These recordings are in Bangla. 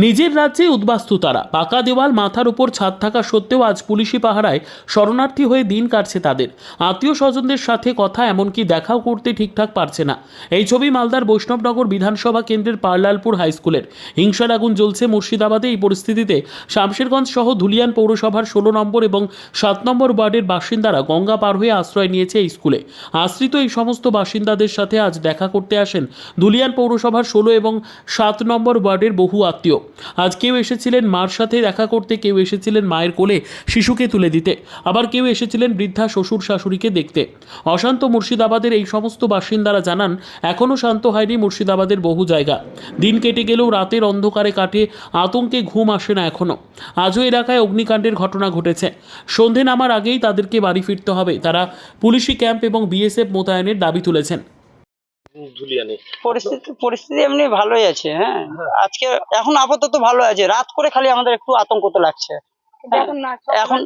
নিজের রাজ্যে উদ্বাস্তু তারা। পাকা দেওয়াল, মাথার উপর ছাদ থাকা সত্ত্বেও আজ পুলিশি পাহারায় শরণার্থী হয়ে দিন কাটছে তাদের। আত্মীয় স্বজনদের সাথে কথা, এমনকি দেখাও করতে ঠিকঠাক পারছে না। এই ছবি মালদার বৈষ্ণবনগর বিধানসভা কেন্দ্রের পারলালপুর হাই স্কুলের। হিংসার আগুন জ্বলছে মুর্শিদাবাদে। এই পরিস্থিতিতে শামশেরগঞ্জ সহ ধুলিয়ান পৌরসভার 16 নম্বর এবং 7 নম্বর ওয়ার্ডের বাসিন্দারা গঙ্গা পার হয়ে আশ্রয় নিয়েছে এই স্কুলে। আশ্রিত এই সমস্ত বাসিন্দাদের সাথে আজ দেখা করতে আসেন ধুলিয়ান পৌরসভার 16 এবং 7 নম্বর ওয়ার্ডের বহু আত্মীয়। আজ কেউ এসেছিলেন মার সাথে দেখা করতে, কেউ এসেছিলেন মায়ের কোলে শিশুকে তুলে দিতে, আবার কেউ এসেছিলেন বৃদ্ধা শ্বশুর শাশুড়িকে দেখতে। অশান্ত মুর্শিদাবাদের এই সমস্ত বাসিন্দারা জানান, এখনও শান্ত হয়নি মুর্শিদাবাদের বহু জায়গা। দিন কেটে গেলেও রাতের অন্ধকারে কাটে, আতঙ্কে ঘুম আসে না এখনও। আজও এলাকায় অগ্নিকাণ্ডের ঘটনা ঘটেছে। সন্ধে নামার আগেই তাদেরকে বাড়ি ফিরতে হবে। তারা পুলিশি ক্যাম্প এবং বিএসএফ মোতায়েনের দাবি তুলেছেন। পরিস্থিতি এমনি ভালোই আছে। হ্যাঁ, আজকে এখন আপাতত ভালো আছে। রাত করে খালি আমাদের একটু আতঙ্ক তো লাগছে। এখন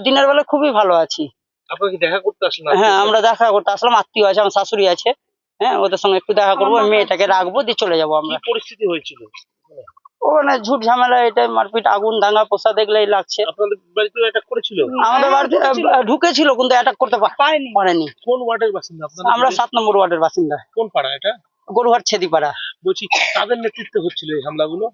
দিনের বেলা খুবই ভালো আছি। আপনারা কি দেখা করতে আসলেন? হ্যাঁ, আমরা দেখা করতে আসলাম। আত্মীয় আছে, আমার শাশুড়ি আছে। হ্যাঁ, ওদের সঙ্গে একটু দেখা করবো, মেয়েটাকে রাখবো, দিয়ে চলে যাবো আমরা। কি পরিস্থিতি হয়েছিল? ওখানে ঝুট ঝামেলা, এটা মারপিট, আগুন দাঙ্গা পোষা দেখলেই লাগছে। আপনাদের বাড়িতে অ্যাটাক করেছিল? আমাদের বাড়িতে ঢুকেছিল, কিন্তু অ্যাটাক করতে পারেনি। কোন ওয়ার্ডের বাসিন্দা আপনারা? আমরা 7 নম্বর ওয়ার্ডের বাসিন্দা। কোন পাড়া এটা? গরুহাট ছেদিপাড়া। বলছি, কাদের নেতৃত্বে হচ্ছিল এই হামলাগুলো?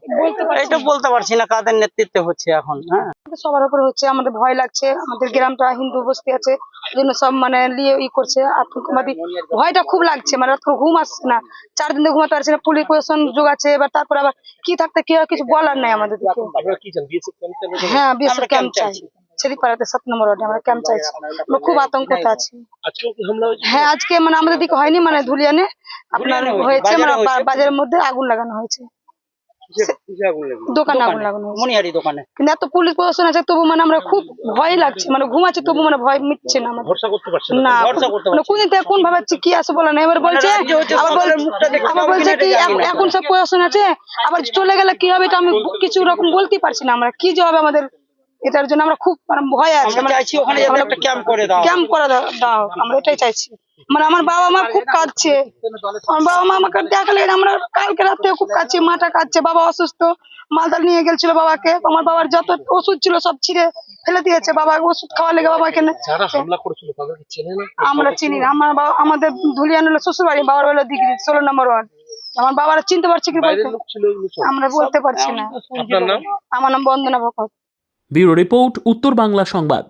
এটা বলতে পারছি না কাদের নেতৃত্বে হচ্ছে এখন। হ্যাঁ, সবার উপরে হচ্ছে, আমাদের ভয় লাগছে। আমাদের গ্রামটা হিন্দু বস্তি আছে, ওই জন্য সব মানে নিয়ে করছে, আতঙ্কবাদী। ভয়টা খুব লাগছে, মানে রাত করে ঘুম আসছে না। 4 দিন ধরে ঘুমাতে পারছি না। পুলিশ প্রশাসন যোগ আছে, এবার তারপর আবার কি থাকতে কি হয় কিছু বলার নাই আমাদের। আপনারা কি চান? বিএসএফ ক্যাম্প চান? হ্যাঁ, বিএসএফ ক্যাম্প চাই। ছেদিপাড়াতে 7 নম্বর ওয়ার্ডে আমরা ক্যাম্প চাইছি। আমরা খুব আতঙ্কতে আছি। আজকেও কি হামলা হয়েছে? হ্যাঁ, আজকে মানে আমাদের দিকে হয়নি, মানে ধুলিয়ানে আপনার হয়েছে, মানে বাজারের মধ্যে আগুন লাগানো হয়েছে। কিসে আগুন লাগলো? দোকানে আগুন লাগানো হয়েছে, মনিহারি দোকানে। কিন্তু এত পুলিশ প্রশাসন আছে তবু মানে আমরা খুব ভয় লাগছে, মানে ঘুমাচ্ছে তবু মানে ভয় মিটছে না আমাদের। ভরসা করতে পারছেন না, ভরসা করতে মানে কোন দিন থেকে কোন ভাবে কি আছে বলে না। এবার বলছে, আবার বলছে কি এখন সব প্রশাসন আছে, আবার চলে গেলে কি হবে এটা আমি কিছু রকম বলতে পারছি না। আমরা কি যে হবে আমাদের, এটার জন্য আমরা খুব মানে ভয় আছে। আমরা চাইছি ওখানে যাতে একটা ক্যাম্প করে দাও। ক্যাম্প করে দাও, আমরা এটাই চাইছি। মানে আমার বাবা মা খুব কাঁদছে, আমার বাবা মা আমাকে দেখালে আমরা কালকে রাতে খুব কাঁদছি, মাটা কাঁদছে। বাবা অসুস্থ, মালদা নিয়ে গেছিল বাবাকে। আমার বাবার যত ওষুধ ছিল সব ছিঁড়ে ফেলে দিয়েছে। বাবা ওষুধ খাওয়া লেগে বাবাকে যারা হামলা করেছিল তাদেরকে চেনেন? আমরা চিনি না। আমার বাবা, আমাদের ধুলিয়ান হলো শ্বশুর বাড়ি, বাবার হলো দিঘি 16 নম্বর ওয়ার্ড। আমার বাবারা চিনতে পারছে কি বলতে বাইরের লোক ছিল এগুলো সব? আমরা বলতে পারছি না। আপনার নাম? আমার নাম বন্দনা ভকত। ব্যুরো রিপোর্ট, উত্তর বাংলা সংবাদ।